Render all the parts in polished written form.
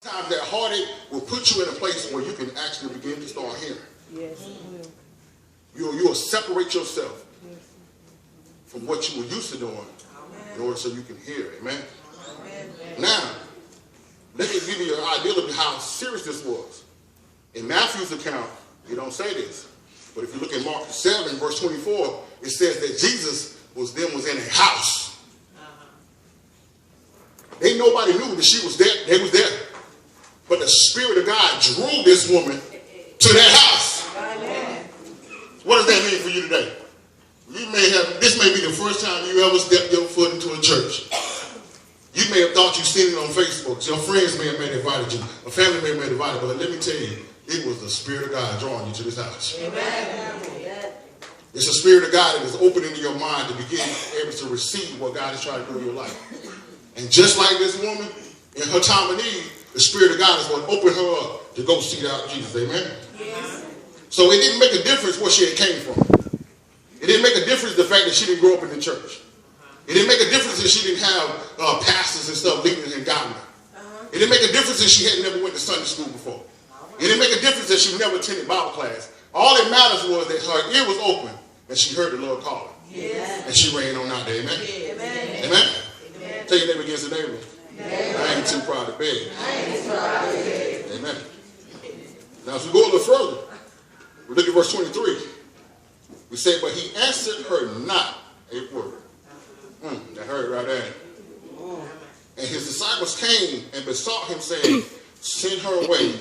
Sometimes that heartache will put you in a place where you can actually begin to start hearing. Yes, it will. You'll separate yourself from what you were used to doing in order so you can hear. Amen? Now, let me give you an idea of how serious this was. In Matthew's account, it don't say this. But if you look at Mark 7, verse 24, it says that Jesus was in a house. Ain't nobody knew that she was there. They was there. But the Spirit of God drew this woman to that house. Amen. What does that mean for you today? This may be the first time you ever stepped your foot into a church. You may have thought you seen it on Facebook. Your friends may have invited you. A family may have invited you. But let me tell you, it was the Spirit of God drawing you to this house. Amen. It's the Spirit of God that is opening your mind to begin able to receive what God is trying to do in your life. And just like this woman, in her time of need, the Spirit of God is going to open her up to go seek out Jesus. Amen? Yes. So it didn't make a difference where she had came from. It didn't make a difference the fact that she didn't grow up in the church. It didn't make a difference that she didn't have pastors and stuff leading and guiding her. It didn't make a difference that she had never went to Sunday school before. It didn't make a difference that she never attended Bible class. All that matters was that her ear was open and she heard the Lord calling. Yes. And she ran on out there. Amen? Amen? Amen? Amen. Tell your neighbor against the neighbor. Amen. I ain't too proud to beg. Amen. Now, as we go a little further, we look at verse 23. We say, but he answered her not a word. That hurt right there. And his disciples came and besought him, saying, send her away,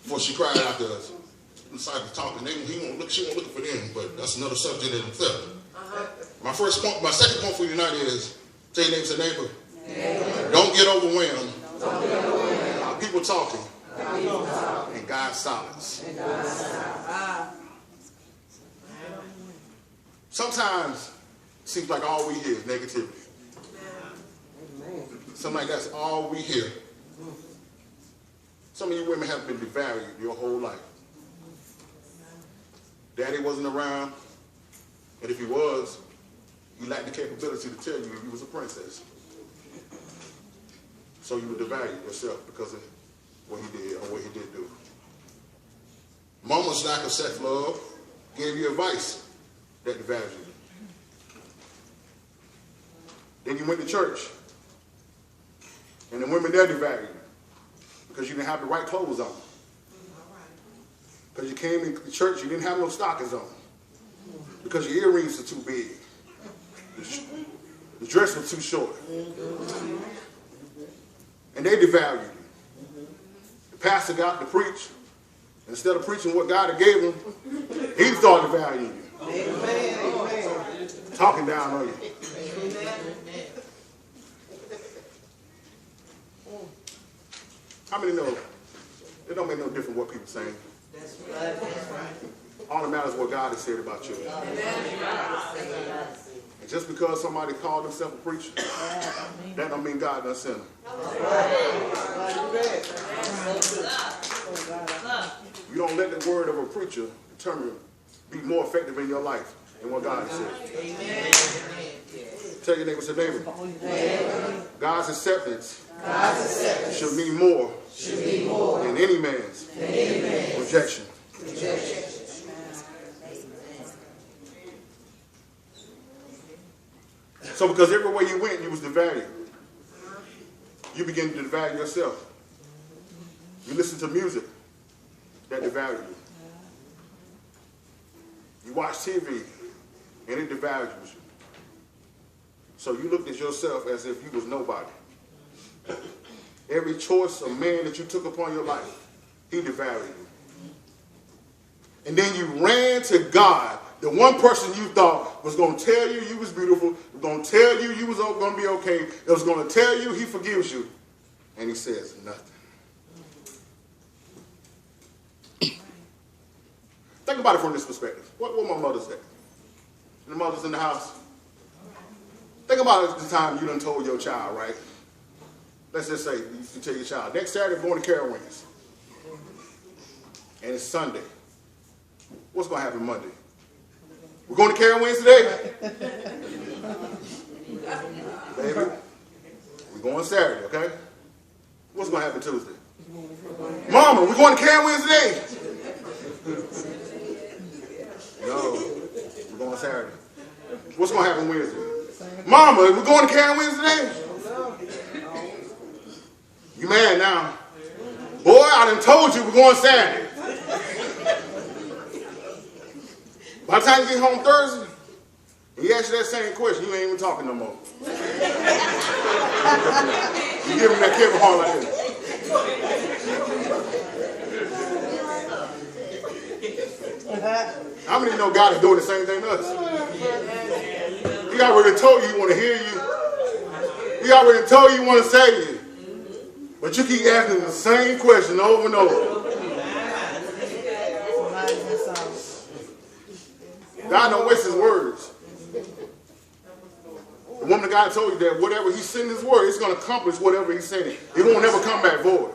for she cried out to us. The disciples talking. She won't looking for them, but that's another subject in itself. My second point for you tonight is, tell your neighbor, don't get overwhelmed. By people talking. And God's silence. Sometimes it seems like all we hear is negativity. Something like that's all we hear. Some of you women have been devalued your whole life. Daddy wasn't around, and if he was, he lacked the capability to tell you you was a princess. So you would devalue yourself because of what he did or what he did do. Mama's lack of self-love gave you advice that devalued you. Then you went to church, and the women there devalued you because you didn't have the right clothes on. Because you came to church, you didn't have no stockings on. Because your earrings are too big. The dress was too short. And they devalued you. The pastor got to preach. Instead of preaching what God had gave him, he started valuing you. Amen. Talking down on you. How many know it don't make no difference what people saying? That's right. That's right. All that matters is what God has said about you. And just because somebody called himself a preacher, that don't mean God doesn't send him. You don't let the word of a preacher be more effective in your life than what God has said. Amen. Tell your neighbor, say neighbor, God's acceptance should mean more than any man's rejection. So because everywhere you went, you was devalued. You begin to devalue yourself. You listen to music that devalues you. You watch TV and it devalues you. So you looked at yourself as if you was nobody. Every choice of man that you took upon your life, he devalued you. And then you ran to God, the one person you thought was going to tell you you was beautiful, was going to tell you you was going to be okay, that was going to tell you he forgives you. And he says nothing. Think about it from this perspective. What my mother's at? The mother's in the house. Think about the time you done told your child, right? Let's just say you tell your child, next Saturday we're going to Carol Wings. And it's Sunday. What's going to happen Monday? We're going to Carol Wings today? Baby, we're going Saturday, okay? What's going to happen Tuesday? Mama, we going to Camp Wednesday? No, we're going Saturday. What's going to happen Wednesday? Mama, we're going to Camp Wednesday? You mad now? Boy, I done told you we're going Saturday. By the time you get home Thursday, he asks you that same question, you ain't even talking no more. You give him that Kevin Hart like this. How many know God is doing the same thing to us? He already told you he want to hear you. He already told you he want to save you. But you keep asking the same question over and over. God don't waste his words. The woman of God told you that whatever he sent his word, it's going to accomplish whatever he said. It won't never come back void.